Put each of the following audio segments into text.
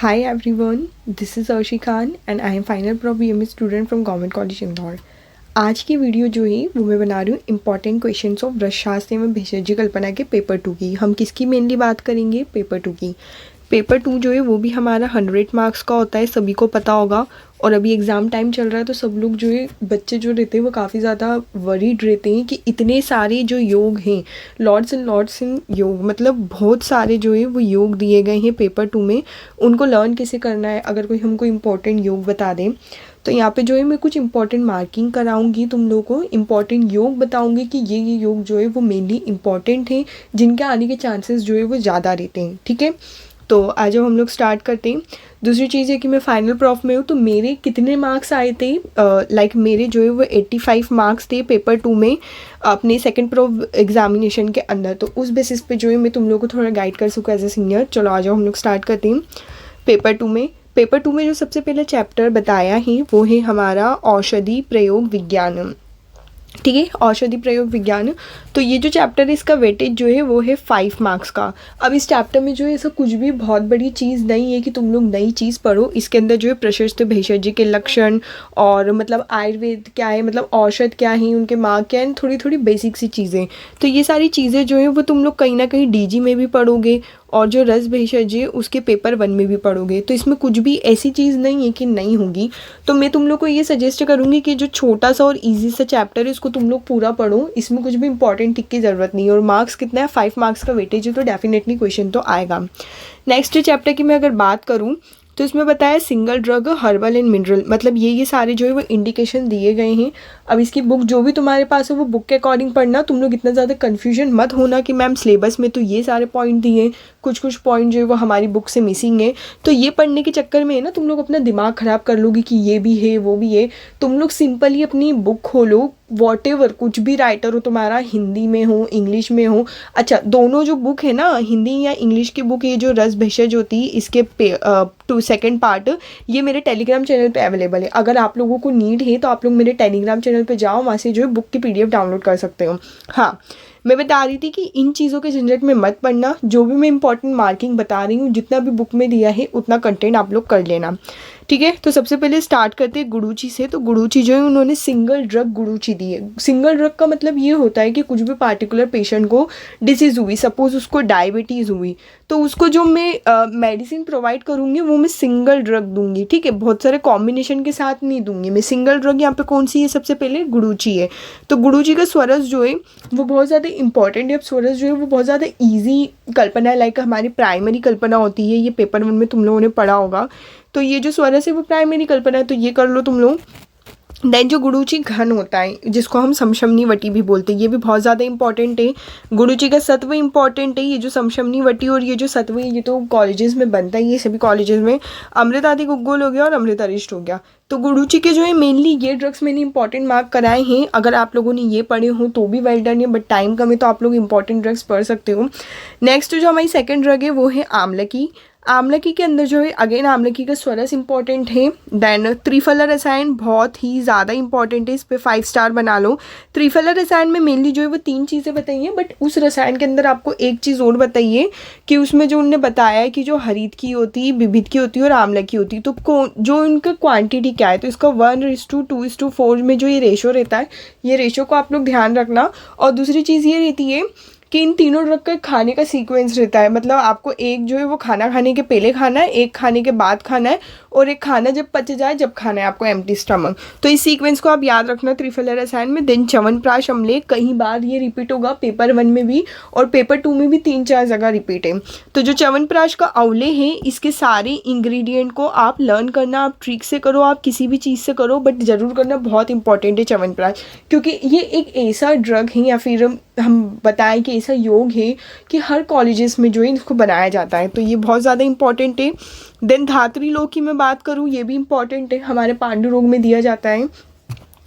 Hi everyone, this is Arshi Khan and I am final pro BME student from Government College Indore. आज की video जो है वो मैं बना रही हूँ इंपॉर्टेंट क्वेश्चंस ऑफ रसशास्त्र एवं भेषज कल्पना के पेपर 2 की। हम किसकी मेनली बात करेंगे? पेपर 2 की। पेपर 2 जो है वो भी हमारा 100 मार्क्स का होता है, सभी को पता होगा। और अभी एग्ज़ाम टाइम चल रहा है तो सब लोग जो है बच्चे जो रहते हैं वो काफ़ी ज़्यादा वरीड रहते हैं कि इतने सारे जो योग हैं, लॉर्ड्स एंड लॉर्ड्स इन योग, मतलब बहुत सारे जो है वो योग दिए गए हैं पेपर 2 में। उनको लर्न कैसे करना है, अगर कोई हमको इम्पोर्टेंट योग बता दें तो यहाँ पे जो है मैं कुछ इंपॉर्टेंट मार्किंग कराऊंगी, तुम लोगों को इंपॉर्टेंट योग बताऊंगी कि ये योग जो है वो मेनली इंपॉर्टेंट हैं, जिनके आने के चांसेस जो है वो ज़्यादा रहते हैं। ठीक है, तो आज हम लोग स्टार्ट करते हैं। दूसरी चीज़ है कि मैं फाइनल प्रॉफ में हूँ, तो मेरे कितने मार्क्स आए थे, लाइक मेरे जो है वो 85 मार्क्स थे पेपर 2 में अपने सेकंड प्रॉफ एग्जामिनेशन के अंदर। तो उस बेसिस पे जो है मैं तुम लोग को थोड़ा गाइड कर सकूँ एज ए सीनियर। चलो आ जाओ हम लोग स्टार्ट करते हैं। पेपर 2 में जो सबसे पहले चैप्टर बताया है वो है हमारा औषधि प्रयोग विज्ञान। ठीक है, औषधि प्रयोग विज्ञान। तो ये जो चैप्टर है इसका वेटेज जो है वो है 5 मार्क्स का। अब इस चैप्टर में जो है ऐसा कुछ भी बहुत बड़ी चीज़ नहीं है कि तुम लोग नई चीज़ पढ़ो। इसके अंदर जो है प्रशस्त भेषज के लक्षण और मतलब आयुर्वेद क्या है, मतलब औषध क्या है, उनके मार्क क्या है, थोड़ी थोड़ी बेसिक सी चीज़ें। तो ये सारी चीज़ें जो है वो तुम लोग कहीं ना कहीं डीजी में भी पढ़ोगे और जो रस भेषज है उसके पेपर 1 में भी पढ़ोगे। तो इसमें कुछ भी ऐसी चीज़ नहीं है कि नहीं होगी। तो मैं तुम लोग को ये सजेस्ट करूँगी कि जो छोटा सा और इजी सा चैप्टर है उसको तुम लोग पूरा पढ़ो। इसमें कुछ भी इंपॉर्टेंट टिक की ज़रूरत नहीं है। और मार्क्स कितना है? 5 मार्क्स का वेटेज है, तो डेफिनेटली क्वेश्चन तो आएगा। नेक्स्ट चैप्टर की मैं अगर बात करूँ तो इसमें बताया single drug, herbal and mineral, मतलब ये सारे जो है वो इंडिकेशन दिए गए हैं। अब इसकी बुक जो भी तुम्हारे पास है वो बुक के अकॉर्डिंग पढ़ना। तुम लोग इतना ज़्यादा कन्फ्यूजन मत होना कि मैम सिलेबस में तो ये सारे पॉइंट दिए, कुछ पॉइंट जो है वो हमारी बुक से मिसिंग है। तो ये पढ़ने के चक्कर में है ना तुम लोग अपना दिमाग ख़राब कर लोगे कि ये भी है वो भी है। तुम लोग सिंपली अपनी बुक खोलो, वॉटेवर कुछ भी राइटर हो तुम्हारा, हिंदी में हो इंग्लिश में हो। अच्छा, दोनों जो बुक है ना, हिंदी या इंग्लिश की बुक, ये जो रस भेषज होती है इसके सेकेंड पार्ट ये मेरे टेलीग्राम चैनल पे अवेलेबल है। अगर आप लोगों को नीड है तो आप लोग मेरे टेलीग्राम चैनल पे जाओ, वहाँ से जो है बुक की PDF डाउनलोड कर सकते हो। हाँ, मैं बता रही थी कि इन चीज़ों के झंझट में मत पड़ना। जो भी मैं इंपॉर्टेंट मार्किंग बता रही हूँ, जितना भी बुक में दिया है उतना कंटेंट आप लोग कर लेना। ठीक है, तो सबसे पहले स्टार्ट करते हैं गुडुची से। तो गुडुची जो है उन्होंने सिंगल ड्रग गुडुची दी है। सिंगल ड्रग का मतलब ये होता है कि कुछ भी पार्टिकुलर पेशेंट को डिसीज़ हुई, सपोज उसको डायबिटीज़ हुई, तो उसको जो मैं मेडिसिन प्रोवाइड करूँगी वो मैं सिंगल ड्रग दूंगी। ठीक है, बहुत सारे कॉम्बिनेशन के साथ नहीं दूंगी मैं। सिंगल ड्रग यहाँ पे कौन सी है? सबसे पहले गुडुची है। तो गुडुची का स्वरस जो है वो बहुत ज़्यादा इंपॉर्टेंट है। अब स्वरस जो है वो बहुत ज़्यादा ईजी कल्पना है, लाइक हमारी प्राइमरी कल्पना होती है। ये पेपर 1 में तुम लोगों ने पढ़ा होगा। तो ये जो स्वरस है वो प्राइमरी कल्पना है, तो ये कर लो तुम लोग। देन जो गुडुची घन होता है जिसको हम समशमनी वटी भी बोलते हैं, ये भी बहुत ज़्यादा इंपॉर्टेंट है। गुडुची का सत्व इंपॉर्टेंट है। ये जो समशमनी वटी और ये जो सत्व है ये तो कॉलेजेस में बनता है, ये सभी कॉलेजेस में। अमृताधिक उद्गोल हो गया और अमृतारिष्ट हो गया। तो गुडुची के जो है मेनली ये ड्रग्स मैंने इंपॉर्टेंट मार्क कराए हैं। अगर आप लोगों ने ये पढ़े हो तो भी वेल डन है, बट टाइम कम है तो आप लोग इंपॉर्टेंट ड्रग्स पढ़ सकते हो। नेक्स्ट जो हमारी सेकेंड ड्रग है वो है आमलकी। आमलकी के अंदर जो है अगेन आमलकी का स्वरस इंपॉर्टेंट है। देन त्रिफला रसायन बहुत ही ज़्यादा इंपॉर्टेंट है, इस पर 5 स्टार बना लो। त्रिफला रसायन में मेनली जो है वो 3 चीज़ें बताई हैं, बट उस रसायन के अंदर आपको एक चीज़ और बताइए कि उसमें जो उन्होंने बताया है कि जो हरित की होती है, विभिद की होती है और आम्ल की होती है, तो जो इनका क्वांटिटी क्या है, तो इसका 1:2:4 में जो ये रेशो रहता है, ये रेशो को आप लोग ध्यान रखना। और दूसरी चीज़ ये रहती है कि इन तीनों ड्रग का खाने का सीक्वेंस रहता है, मतलब आपको एक जो है वो खाना खाने के पहले खाना है, एक खाने के बाद खाना है और एक खाना जब पच जाए जब खाना है आपको एम्प्टी स्टमक। तो इस सीक्वेंस को आप याद रखना त्रिफला रसायन में। दिन च्यवनप्राश अम्ल कई बार ये रिपीट होगा पेपर 1 में भी और पेपर 2 में भी 3-4 जगह रिपीट है। तो जो च्यवनप्राश का अवले है इसके सारे इंग्रेडिएंट को आप लर्न करना, आप ट्रिक से करो, आप किसी भी चीज़ से करो, बट ज़रूर करना, बहुत इंपॉर्टेंट है च्यवनप्राश, क्योंकि ये एक ऐसा ड्रग है या फिर हम बताएं कि ऐसा योग है कि हर कॉलेजेस में जो है इसको बनाया जाता है। तो ये बहुत ज़्यादा इंपॉर्टेंट है। देन धात्री लोक की मैं बात करूँ, ये भी इंपॉर्टेंट है, हमारे पांडु रोग में दिया जाता है।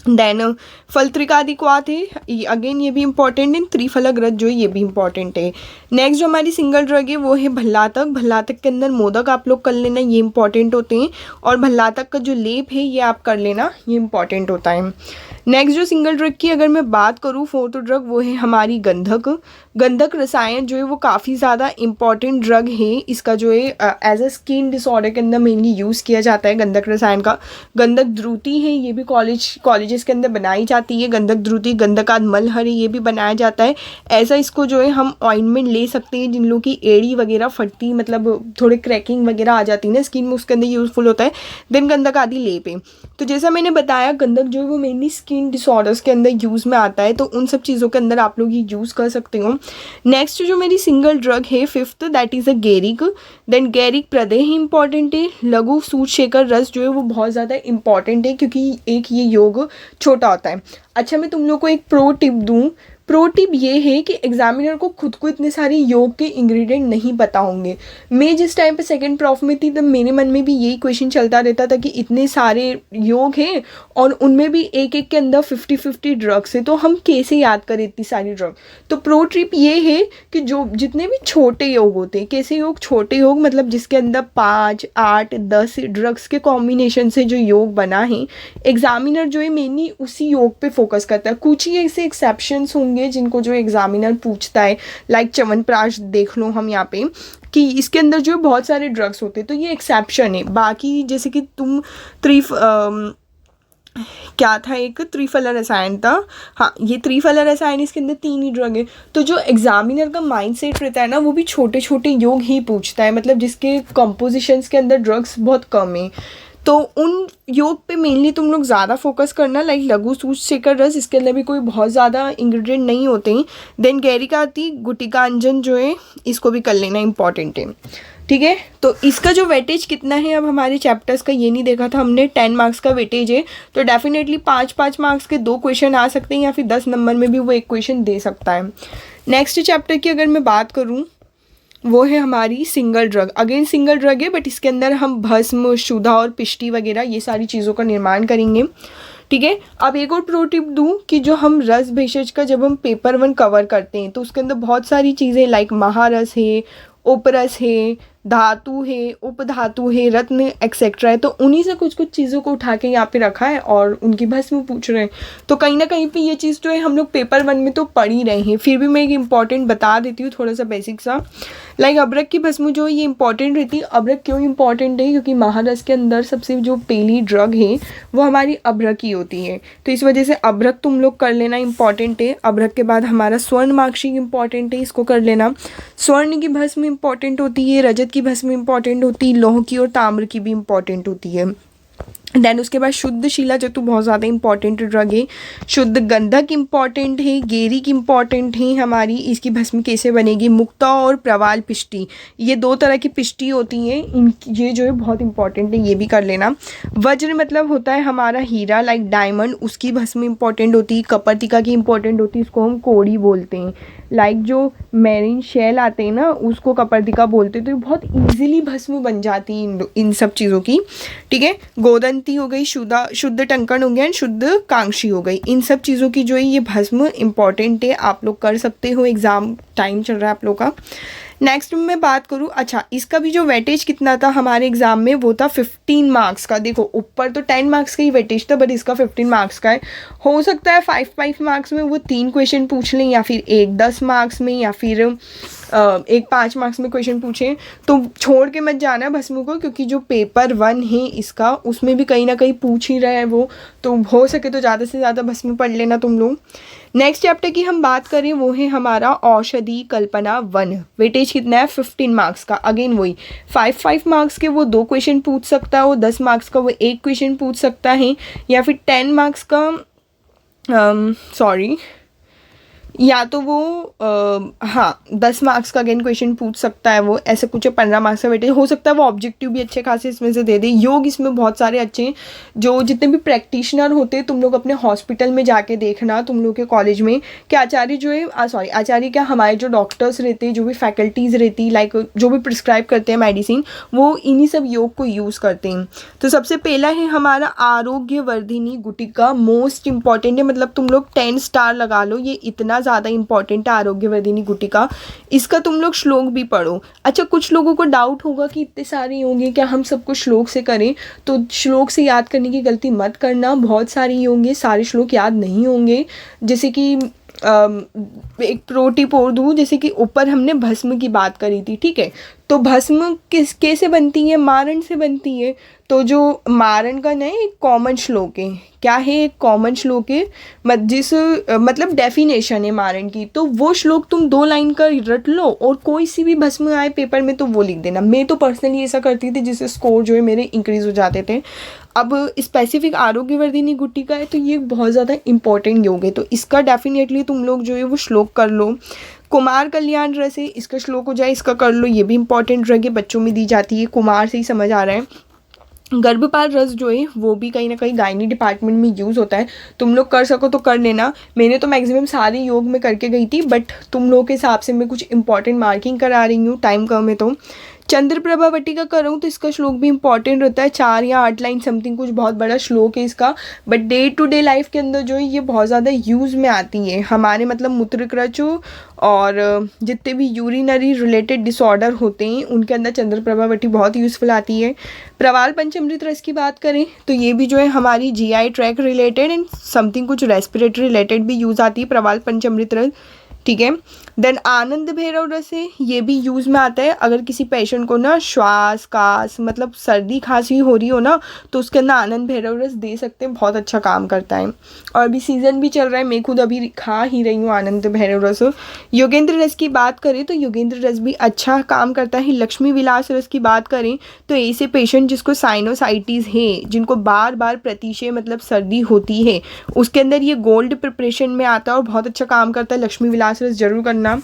देन फलत्रिकादिक्वात है, अगेन ये भी इंपॉर्टेंट है। त्रिफलाग्रत जो है ये भी इंपॉर्टेंट है। नेक्स्ट जो हमारी सिंगल ड्रग है वो है भल्लातक। भल्लातक के अंदर मोदक आप लोग कर लेना, ये इंपॉर्टेंट होते हैं। और भल्लातक का जो लेप है ये आप कर लेना, ये इंपॉर्टेंट होता है। नेक्स्ट जो सिंगल ड्रग की अगर मैं बात करूँ, फोर्थ ड्रग वो है हमारी गंधक। गंधक रसायन जो है वो काफ़ी ज़्यादा इंपॉर्टेंट ड्रग है। इसका जो है एज अ स्किन डिसऑर्डर के अंदर मेनली यूज़ किया जाता है गंधक रसायन का। गंधक द्रुति है, ये भी कॉलेजेस के अंदर बनाई जाती है। गंधक द्रुति, गंधकाद मलहर है, ये भी बनाया जाता है। ऐसा इसको जो है हम ऑइंटमेंट ले सकते हैं जिन लोगों की एड़ी वगैरह फटती, मतलब थोड़े क्रैकिंग वगैरह आ जाती है ना स्किन में, उसके अंदर यूज़फुल होता है। देन गंधक आदि लेप है। तो जैसा मैंने बताया गंधक जो है वो मेनली स्किन डिसऑर्डर्स के अंदर यूज़ में आता है, तो उन सब चीज़ों के अंदर आप लोग ये यूज़ कर सकते हो। नेक्स्ट जो मेरी सिंगल ड्रग है फिफ्थ, दैट इज़ अ गैरिक। देन गैरिक प्रदेह इंपॉर्टेंट है। लघु सूतशेखर रस जो है वो बहुत ज़्यादा इंपॉर्टेंट है क्योंकि एक ये योग छोटा होता है। अच्छा, मैं तुम लोग को एक प्रो टिप दूँ। प्रो टिप ये है कि एग्जामिनर को खुद को इतने सारे योग के इंग्रेडिएंट नहीं पता होंगे। मैं जिस टाइम पे सेकंड प्रॉफ में थी तब मेरे मन में भी यही क्वेश्चन चलता रहता था कि इतने सारे योग हैं और उनमें भी एक एक के अंदर 50-50 ड्रग्स है, तो हम कैसे याद करें इतनी सारी ड्रग। तो प्रो टिप ये है कि जो जितने भी छोटे योग होते हैं, कैसे योग, छोटे योग मतलब जिसके अंदर 5, 8, 10 ड्रग्स के कॉम्बिनेशन से जो योग बना है, एग्जामिनर जो है मेनली उसी योग पे फोकस करता है। कुछ ही ऐसे एक्सेप्शंस होंगे जिनको जो एग्जामिनर पूछता है, लाइक च्यवनप्राश देख लो हम यहाँ पे कि इसके अंदर जो बहुत सारे ड्रग्स होते हैं, तो ये एक्सेप्शन है। बाकी जैसे कि तुम क्या था, एक त्रिफला रसायन था, हाँ ये त्रिफला रसायन, इसके अंदर 3 ही ड्रग है। तो जो एग्जामिनर का माइंडसेट रहता है ना, वो भी छोटे छोटे योग ही पूछता है, मतलब जिसके कंपोजिशंस के अंदर ड्रग्स बहुत कम है। तो उन योग पे मेनली तुम लोग ज़्यादा फोकस करना, लाइक लघु सूतशेखर रस, इसके अंदर भी कोई बहुत ज़्यादा इंग्रेडिएंट नहीं होते हैं। देन गैरिका आती, गुटिका अंजन जो है इसको भी कर लेना इंपॉर्टेंट है, ठीक है। तो इसका जो वेटेज कितना है, अब हमारे चैप्टर्स का ये नहीं देखा था हमने, 10 मार्क्स का वेटेज है। तो डेफिनेटली 5-5 मार्क्स के 2 क्वेश्चन आ सकते हैं या फिर 10 नंबर में भी वो 1 क्वेश्चन दे सकता है। नेक्स्ट चैप्टर की अगर मैं बात करूँ, वो है हमारी single drug. Again single drug है, बट इसके अंदर हम भस्म, शुद्धा और पिष्टी वगैरह ये सारी चीज़ों का निर्माण करेंगे, ठीक है। अब एक और प्रो टिप दूँ कि जो हम रस भेषज का जब हम पेपर 1 कवर करते हैं तो उसके अंदर बहुत सारी चीज़ें लाइक महारस है, उपरस है, धातु है, उपधातु है, रत्न एक्सेट्रा है। तो उन्हीं से कुछ कुछ चीज़ों को उठा के यहाँ पे रखा है और उनकी भस्म पूछ रहे हैं। तो कहीं ना कहीं पे ये चीज़ जो है हम लोग पेपर 1 में तो पढ़ ही रहे हैं, फिर भी मैं एक इम्पॉर्टेंट बता देती हूँ थोड़ा सा बेसिक सा। लाइक अबरक की भस्म जो है ये इंपॉर्टेंट रहती है। अबरक क्यों इंपॉर्टेंट है, क्योंकि महारस के अंदर सबसे जो पहली ड्रग है वो हमारी अबरक ही होती है, तो इस वजह से अबरक तुम लोग कर लेना इंपॉर्टेंट है। अबरक के बाद हमारा स्वर्णमाक्षी इंपॉर्टेंट है, इसको कर लेना। स्वर्ण की भस्म इंपॉर्टेंट होती है, रजत की भस्म इंपॉर्टेंट होती है, लौह की और ताम्र की भी इंपॉर्टेंट होती है। देन उसके बाद शुद्ध शिला जतु बहुत ज़्यादा इंपॉर्टेंट ड्रग है। शुद्ध गंधक इंपॉर्टेंट है, गेरिक इंपॉर्टेंट है हमारी, इसकी भस्म कैसे बनेगी। मुक्ता और प्रवाल पिष्टी, ये 2 तरह की पिष्टी होती हैं, ये जो है बहुत इंपॉर्टेंट है, ये भी कर लेना। वज्र मतलब होता है हमारा हीरा, लाइक डायमंड, उसकी भस्म इंपॉर्टेंट होती है। कपर्तिका की इंपॉर्टेंट होती है, इसको हम कोड़ी बोलते हैं। लाइक जो मैरीन शेल आते हैं ना उसको कपर्तिका बोलते हैं। तो ये बहुत ईजिली भस्म बन जाती है इन सब चीज़ों की, ठीक है। गोदंती हो गई, शुद्ध टंकण हो गया एंड शुद्ध कांक्षी हो गई, इन सब चीज़ों की जो है ये भस्म इंपॉर्टेंट है, आप लोग कर सकते हो। एग्ज़ाम टाइम चल रहा है आप लोग का। नेक्स्ट मैं बात करूँ, अच्छा इसका भी जो वेटेज कितना था हमारे एग्जाम में, वो था 15 मार्क्स का। देखो ऊपर तो 10 मार्क्स का ही वेटेज था, बट इसका 15 मार्क्स का है। हो सकता है 5 मार्क्स में वो 3 क्वेश्चन पूछ लें, या फिर एक 10 मार्क्स में, या फिर एक 5 मार्क्स में क्वेश्चन पूछें। तो छोड़ के मत जाना भस्म को, क्योंकि जो पेपर 1 है इसका उसमें भी कहीं ना कहीं पूछ ही रहा है वो, तो हो सके तो ज़्यादा से ज़्यादा भस्म पढ़ लेना तुम लोग। नेक्स्ट चैप्टर की हम बात करें, वो है हमारा औषधि कल्पना 1। वेटेज कितना है 15 मार्क्स का। अगेन वही 5 मार्क्स के वो 2 क्वेश्चन पूछ सकता है, वो 10 मार्क्स का वो 1 क्वेश्चन पूछ सकता है, या फिर 10 मार्क्स का या तो वो 10 मार्क्स का अगेन क्वेश्चन पूछ सकता है वो, ऐसे कुछ 15 मार्क्स का वेटेज हो सकता है। वो ऑब्जेक्टिव भी अच्छे खासे इसमें से दे दे। योग इसमें बहुत सारे अच्छे हैं, जो जितने भी प्रैक्टिशनर होते हैं तुम लोग अपने हॉस्पिटल में जाके देखना, तुम लोग के कॉलेज में कि आचार्य जो है आचार्य क्या, हमारे जो डॉक्टर्स रहते हैं, जो भी फैकल्टीज़ रहती है, लाइक जो भी प्रिस्क्राइब करते हैं मेडिसिन, वो इन्हीं सब योग को यूज़ करते हैं। तो सबसे पहला है हमारा आरोग्यवर्धिनी गुटिका, मोस्ट इंपॉर्टेंट है, मतलब तुम लोग 10 स्टार लगा लो, ये इतना ज़्यादा इंपॉर्टेंट है आरोग्यवर्धिनी गुटिका। इसका तुम लोग श्लोक भी पढ़ो। अच्छा, कुछ लोगों को डाउट होगा कि इतने सारे होंगे, क्या हम सबको श्लोक से करें? तो श्लोक से याद करने की गलती मत करना, बहुत सारे ही होंगे, सारे श्लोक याद नहीं होंगे। जैसे कि एक प्रो टिप और दूँ, जैसे कि ऊपर हमने भस्म की बात करी थी, ठीक है, तो भस्म किस कैसे बनती है? मारण से बनती है। तो जो मारण का नहीं, एक कॉमन श्लोक है, क्या है, एक कॉमन श्लोक है, मतलब डेफिनेशन है मारण की। तो वो श्लोक तुम 2 लाइन का रट लो और कोई सी भी भस्म आए पेपर में तो वो लिख देना। मैं तो पर्सनली ऐसा करती थी, जिससे स्कोर जो है मेरे इंक्रीज़ हो जाते थे। अब स्पेसिफिक आरोग्यवर्धिनी गुटिका है तो ये बहुत ज़्यादा इंपॉर्टेंट योग है, तो इसका डेफिनेटली तुम लोग जो है वो श्लोक कर लो। कुमार कल्याण रस है, इसका श्लोक हो जाए, इसका कर लो, ये भी इंपॉर्टेंट ड्रग है, बच्चों में दी जाती है, कुमार से ही समझ आ रहा है। गर्भपाल रस जो है वो भी कहीं ना कहीं गायनी डिपार्टमेंट में यूज़ होता है, तुम लोग कर सको तो कर लेना। मैंने तो मैक्सिमम सारे योग में करके गई थी, बट तुम लोग के हिसाब से मैं कुछ इंपॉर्टेंट मार्किंग करा रही हूँ, टाइम कम है तो। चंद्रप्रभा वटिका कर रहा हूँ तो इसका श्लोक भी इंपॉर्टेंट रहता है, 4 या 8 लाइन समथिंग, कुछ बहुत बड़ा श्लोक है इसका, but day to day life के अंदर जो है ये बहुत ज़्यादा यूज़ में आती है हमारे, मतलब मूत्रक्रचु और जितने भी यूरिनरी रिलेटेड डिसऑर्डर होते हैं उनके अंदर चंद्रप्रभा वटी बहुत यूज़फुल आती है। प्रवाल पंचामृत रस की बात करें तो ये भी जो है हमारी GI tract related and something कुछ रेस्पिरेटरी रिलेटेड भी यूज़ आती है प्रवाल पंचामृत रस, ठीक है। देन आनंद भैरव रस है, ये भी यूज़ में आता है अगर किसी पेशेंट को ना श्वास कास मतलब सर्दी खांसी हो रही हो ना, तो उसके अंदर आनंद भैरव रस दे सकते हैं, बहुत अच्छा काम करता है। और अभी सीज़न भी चल रहा है, मैं खुद अभी खा ही रही हूँ आनंद भैरव रस। योगेंद्र रस की बात करें तो योगेंद्र रस भी अच्छा काम करता है। लक्ष्मी विलास रस की बात करें तो ऐसे पेशेंट जिसको साइनोसाइटिस है, जिनको बार बार प्रतिशय मतलब सर्दी होती है, उसके अंदर ये गोल्ड प्रिपरेशन में आता है और बहुत अच्छा काम करता है। लक्ष्मी विलास रस जरूर करना,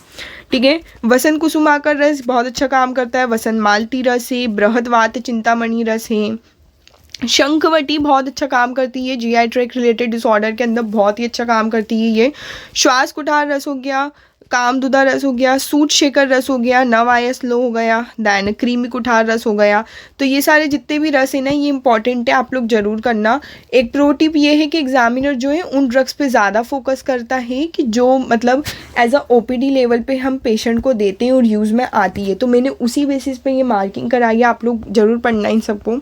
ठीक है। वसंत कुसुमाकर रस बहुत अच्छा काम करता है। वसंत मालती रस है, बृहदवात चिंतामणि रस है। शंखवटी बहुत अच्छा काम करती है, जीआई ट्रैक रिलेटेड डिसऑर्डर के अंदर बहुत ही अच्छा काम करती है ये। श्वास कुठार रस हो गया, कामदुदा रस हो गया, सूत शेखर रस हो गया, नवायस लो हो गया, दैन क्रीमी कुठार रस हो गया। तो ये सारे जितने भी रस है ना ये इंपॉर्टेंट है, आप लोग जरूर करना। एक प्रो टिप ये है कि एग्जामिनर जो है उन ड्रग्स पे ज़्यादा फोकस करता है कि जो मतलब एज अ ओपीडी लेवल पे हम पेशेंट को देते हैं और यूज़ में आती है, तो मैंने उसी बेसिस पे ये मार्किंग कराई है, आप लोग जरूर पढ़ना इन सबको।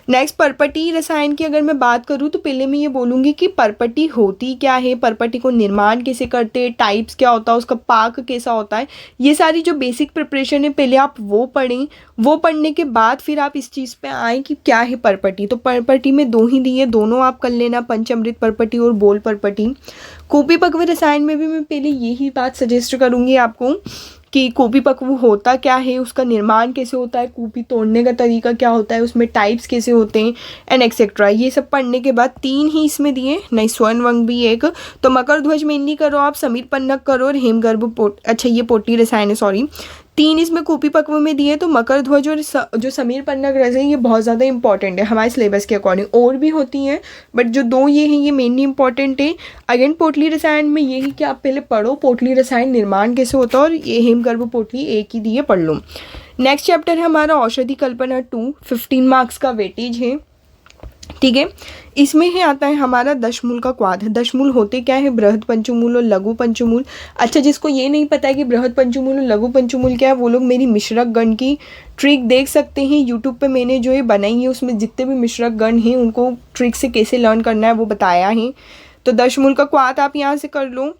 नेक्स्ट परपटी रसायन की अगर मैं बात करूँ तो पहले मैं ये बोलूँगी कि परपटी होती क्या है, परपटी को निर्माण कैसे करते हैं, टाइप्स क्या होता है, उसका पाक कैसा होता है, ये सारी जो बेसिक प्रिपरेशन है पहले आप वो पढ़ें। वो पढ़ने के बाद फिर आप इस चीज़ पे आएँ कि क्या है परपटी। तो परपटी में 2 ही दिए, दोनों आप कर लेना, पंचामृत परपटी और बोल परपटी। कूपी पक्व रसायन में भी मैं पहले यही बात सजेस्ट करूँगी आपको कि कूपी पक्व होता क्या है, उसका निर्माण कैसे होता है, कूपी तोड़ने का तरीका क्या होता है, उसमें टाइप्स कैसे होते हैं एंड एक्सेट्रा। ये सब पढ़ने के बाद 3 ही इसमें दिए, नहीं स्वर्ण वंग भी एक। तो मकर ध्वज मेनली करो आप, समीर पन्नग करो और हेमगर्भ अच्छा ये पोटी रसायन है सॉरी, 3 इसमें कूपी पक्व में दिए। तो मकर ध्वज और जो समीर पन्नग रस है ये बहुत ज़्यादा इंपॉर्टेंट है हमारे सिलेबस के अकॉर्डिंग, और भी होती हैं बट जो 2 ये हैं ये मेनली इंपॉर्टेंट है। अगेन पोटली रसायन में यही कि आप पहले पढ़ो पोटली रसायन निर्माण कैसे होता है, और ये हेमगर्भ पोटली एक ही दिए, पढ़ लो। नेक्स्ट चैप्टर है हमारा औषधि कल्पना 2, 15 मार्क्स का वेटेज है, ठीक है। इसमें ही आता है हमारा दशमूल का क्वाद। दशमूल होते क्या है, बृहद पंचमूल और लघु पंचमूल। अच्छा, जिसको ये नहीं पता है कि बृहद पंचमूल और लघु पंचमूल क्या है, वो लोग मेरी मिश्रक गण की ट्रिक देख सकते हैं यूट्यूब पे, मैंने जो ये बनाई है उसमें जितने भी मिश्रक गण हैं उनको ट्रिक से कैसे लर्न करना है वो बताया है। तो दशमूल का क्वाद आप यहाँ से कर लो।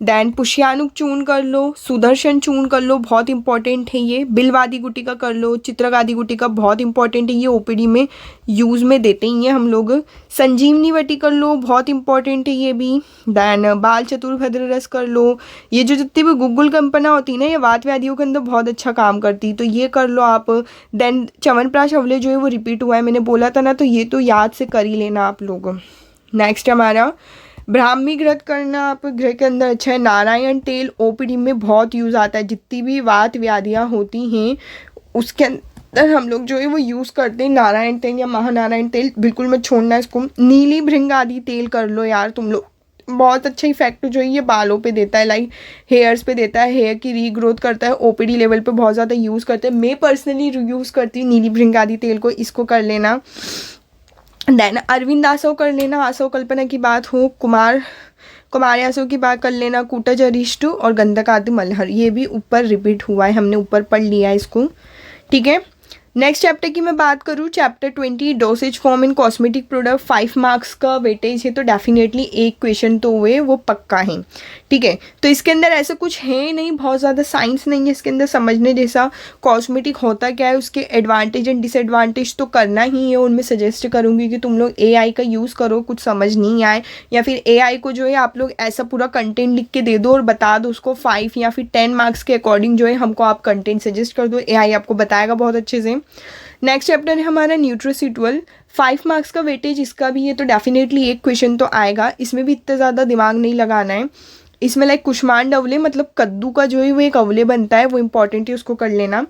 दैन पुष्यानुक चूर्ण कर लो, सुदर्शन चूर्ण कर लो, बहुत इंपॉर्टेंट है ये। बिलवादी गुटिका कर लो, चित्रगादी गुटिका बहुत इंपॉर्टेंट है, ये ओपीडी में यूज़ में देते ही हैं हम लोग। संजीवनी वटी कर लो, बहुत इंपॉर्टेंट है ये भी। दैन बाल चतुर्भद्र रस कर लो, ये जो जितनी भी गुग्गुल कंपना होती है ना ये वात व्याधियों के अंदर बहुत अच्छा काम करती, तो ये कर लो आप। देन च्यवनप्राश अवले जो है वो रिपीट हुआ है, मैंने बोला था ना, तो ये तो याद से कर ही लेना आप लोग। नेक्स्ट हमारा ब्राह्मी घृत करना, आप घृत के अंदर अच्छा है। नारायण तेल ओपीडी में बहुत यूज़ आता है, जितनी भी वात व्याधियाँ होती हैं उसके अंदर हम लोग जो है वो यूज़ करते हैं नारायण तेल या महानारायण तेल, बिल्कुल मत छोड़ना इसको। नीली भृंग आदि तेल कर लो यार तुम लोग, बहुत अच्छा इफेक्ट जो है ये बालों पे देता है, लाइक हेयर्स पे देता है, हेयर की रीग्रोथ करता है, ओपीडी लेवल पे बहुत ज़्यादा यूज़ करते हैं। मैं पर्सनली यूज़ करती हूँ नीली भृंग आदि तेल को, इसको कर लेना। देन अरविंद आसव कर लेना, आसव कल्पना की बात हो, कुमार आंसू की बात कर लेना, कूटज अरिष्टु और गंधक आदि मल्हर, ये भी ऊपर रिपीट हुआ है, हमने ऊपर पढ़ लिया है इसको, ठीक है। नेक्स्ट चैप्टर की मैं बात करूँ, chapter 20 dosage form in cosmetic product, 5 marks का वेटेज है, तो डेफिनेटली एक क्वेश्चन तो हुए वो पक्का है, ठीक है। तो इसके अंदर ऐसा कुछ है नहीं, बहुत ज़्यादा साइंस नहीं है इसके अंदर समझने जैसा। कॉस्मेटिक होता क्या है, उसके एडवांटेज एंड डिसएडवांटेज तो करना ही है, उनमें सजेस्ट करूँगी कि तुम लोग AI का यूज़ करो, कुछ समझ नहीं आए या फिर AI को जो है आप लोग ऐसा पूरा कंटेंट लिख के दे दो और बता दो उसको 5 या फिर 10 मार्क्स के अकॉर्डिंग जो है हमको आप कंटेंट सजेस्ट कर दो, AI आपको बताएगा बहुत अच्छे से। नेक्स्ट चैप्टर है हमारा न्यूट्रिसिटुअल, 5 मार्क्स का वेटेज इसका भी है, तो डेफिनेटली एक क्वेश्चन तो आएगा, इसमें भी इतना ज़्यादा दिमाग नहीं लगाना है। इसमें लाइक कुष्मांड अवले मतलब कद्दू का जो है वो एक अवले बनता है, वो इंपॉर्टेंट है, उसको कर लेना।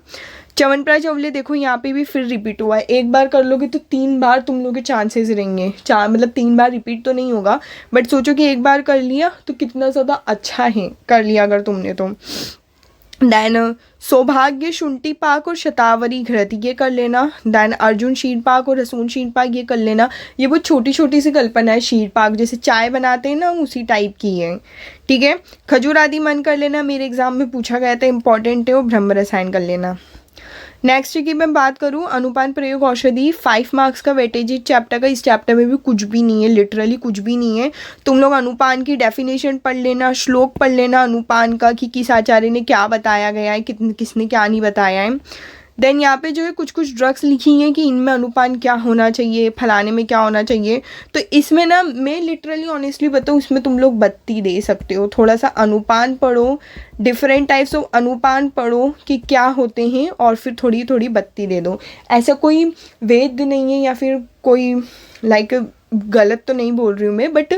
च्यवनप्राश अवले देखो यहाँ पे भी फिर रिपीट हुआ है, एक बार कर लोगे तो 3 बार तुम लोग के चांसेस रहेंगे, मतलब 3 बार रिपीट तो नहीं होगा, बट सोचो कि एक बार कर लिया तो कितना ज़्यादा अच्छा है, कर लिया अगर तुमने तो। देन सौभाग्य शुंठी पाक और शतावरी घृत ये कर लेना। देन अर्जुन शीर पाक और रसून शीर पाक ये कर लेना। ये बहुत छोटी छोटी सी कल्पना है, शीर पाक जैसे चाय बनाते हैं ना उसी टाइप की है, ठीक है। खजूर आदि मन कर लेना, मेरे एग्जाम में पूछा गया था, इंपॉर्टेंट है वो, ब्रह्म रसायन कर लेना। नेक्स्ट की मैं बात करूँ, अनुपान प्रयोग औषधि, 5 मार्क्स का वेटेज इस चैप्टर का, इस चैप्टर में भी कुछ भी नहीं है, लिटरली कुछ भी नहीं है। तुम लोग अनुपान की डेफिनेशन पढ़ लेना, श्लोक पढ़ लेना अनुपान का कि किस आचार्य ने क्या बताया गया है, किसने क्या नहीं बताया है। देन यहाँ पे जो है कुछ कुछ ड्रग्स लिखी हैं कि इनमें अनुपान क्या होना चाहिए, फलाने में क्या होना चाहिए, तो इसमें ना मैं लिटरली ऑनेस्टली बताऊँ, इसमें तुम लोग बत्ती दे सकते हो, थोड़ा सा अनुपान पढ़ो, डिफरेंट टाइप्स ऑफ अनुपान पढ़ो कि क्या होते हैं, और फिर थोड़ी थोड़ी बत्ती दे दो। ऐसा कोई वेद नहीं है या फिर कोई लाइक गलत तो नहीं बोल रही हूँ मैं, बट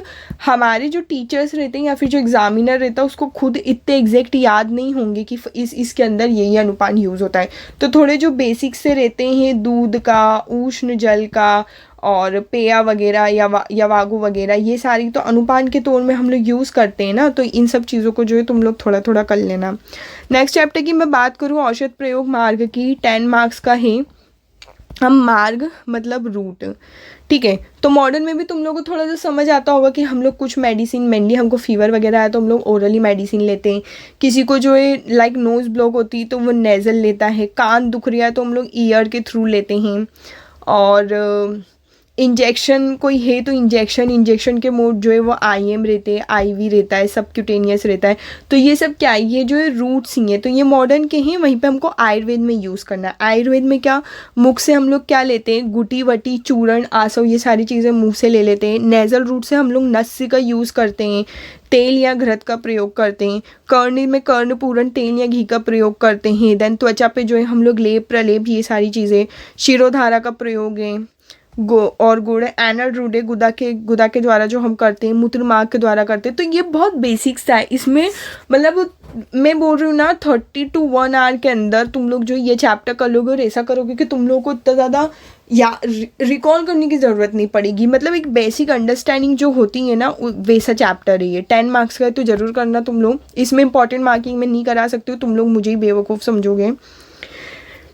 हमारे जो टीचर्स रहते हैं या फिर जो एग्जामिनर रहता है उसको खुद इतने एग्जैक्ट याद नहीं होंगे कि इसके अंदर यही अनुपान यूज़ होता है, तो थोड़े जो बेसिक से रहते हैं, दूध का, उष्ण जल का और पेया वगैरह या वागु वगैरह, ये सारी तो अनुपान के तौर में हम लोग यूज़ करते हैं ना, तो इन सब चीज़ों को जो है तुम लोग थोड़ा थोड़ा कर लेना। नेक्स्ट चैप्टर की मैं बात करूँ, औषध प्रयोग मार्ग की, 10 मार्क्स का है। हम मार्ग मतलब रूट, ठीक है। तो मॉडर्न में भी तुम लोगों को थोड़ा सा समझ आता होगा कि हम लोग कुछ मेडिसिन, मेनली हमको फीवर वगैरह आया तो हम लोग ओरली मेडिसिन लेते हैं, किसी को जो है लाइक नोज़ ब्लॉक होती है तो वो नेज़ल लेता है, कान दुख रहा है तो हम लोग ईयर के थ्रू लेते हैं, और इंजेक्शन कोई है तो इंजेक्शन के मोड जो है वो IM रहते हैं, IV रहता है, सबक्यूटेनियस रहता है, तो ये सब क्या है, ये जो है रूट्स ही हैं, तो ये मॉडर्न के हैं। वहीं पे हमको आयुर्वेद में यूज़ करना है। आयुर्वेद में क्या, मुख से हम लोग क्या लेते हैं, गुटी वटी चूर्ण आसव ये सारी चीज़ें मुंह से ले लेते हैं। नेज़ल रूट से हम लोग नस्य का यूज़ करते हैं, तेल या घृत का प्रयोग करते हैं। कर्ण में कर्णपूरण तेल या घी का प्रयोग करते हैं। देन त्वचा पे जो है हम लोग लेप प्रलेप ये सारी चीज़ें, शिरोधारा का प्रयोग है, और गुड़ एनल रूट है, गुदा के द्वारा जो हम करते हैं, मूत्र मार्ग के द्वारा करते हैं। तो ये बहुत बेसिक सा है, इसमें मतलब मैं बोल रही हूँ ना 30 to 1 आवर के अंदर तुम लोग जो ये चैप्टर कर लोगे और ऐसा करोगे कि तुम लोग को इतना ज़्यादा या रिकॉल करने की ज़रूरत नहीं पड़ेगी, मतलब एक बेसिक अंडरस्टैंडिंग जो होती है ना वैसा चैप्टर है ये। 10 मार्क्स का है तो ज़रूर करना तुम लोग, इसमें इंपॉर्टेंट मार्किंग में नहीं करा सकते हो, तुम लोग मुझे ही बेवकूफ़ समझोगे।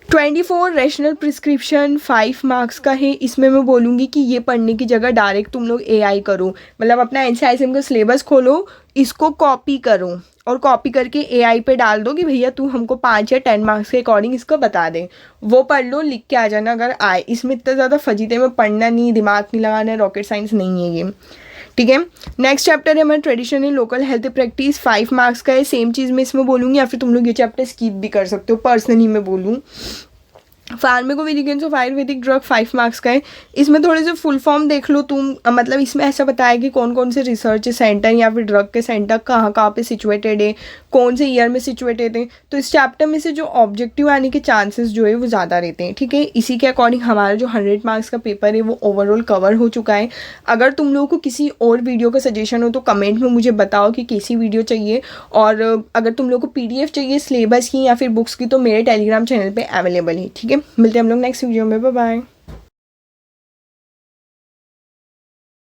24 रैशनल प्रिस्क्रिप्शन 5 मार्क्स का है, इसमें मैं बोलूँगी कि ये पढ़ने की जगह डायरेक्ट तुम लोग AI करो, मतलब अपना NCISM का सिलेबस खोलो, इसको कॉपी करो और कॉपी करके AI पे डाल दो कि भैया तू हमको 5 या 10 मार्क्स के अकॉर्डिंग इसको बता दे, वो पढ़ लो, लिख के आ जाना अगर आए। इसमें इतना ज़्यादा फजीते में पढ़ना नहीं, दिमाग नहीं लगाना, रॉकेट साइंस नहीं है ये, ठीक है। नेक्स्ट चैप्टर है हमारा traditional local health practice, 5 marks का है। सेम चीज़ मैं इसमें बोलूँगी या फिर तुम लोग ये चैप्टर स्किप भी कर सकते हो, पर्सनली मैं बोलूँ। फार्मेकोविजिलेंस ऑफ आयुर्वेदिक ड्रग 5 मार्क्स का है, इसमें थोड़े से फुल फॉर्म देख लो तुम, मतलब इसमें ऐसा बताया कि कौन कौन से रिसर्च सेंटर या फिर ड्रग के सेंटर कहाँ कहाँ पे सिचुएटेड है, कौन से ईयर में सिचुएटेड है, तो इस चैप्टर में से जो ऑब्जेक्टिव आने के चांसेस जो है वो ज़्यादा रहते हैं, ठीक है। इसी के अकॉर्डिंग हमारा जो 100 मार्क्स का पेपर है वो ओवरऑल कवर हो चुका है। अगर तुम लोगों को किसी और वीडियो का सजेशन हो तो कमेंट में मुझे बताओ कि कैसी वीडियो चाहिए, और अगर तुम लोगों को PDF चाहिए सिलेबस की या फिर बुक्स की तो मेरे टेलीग्राम चैनल पर अवेलेबल है, ठीक है। मिलते हैं हम लोग नेक्स्ट वीडियो में, बाय बाय।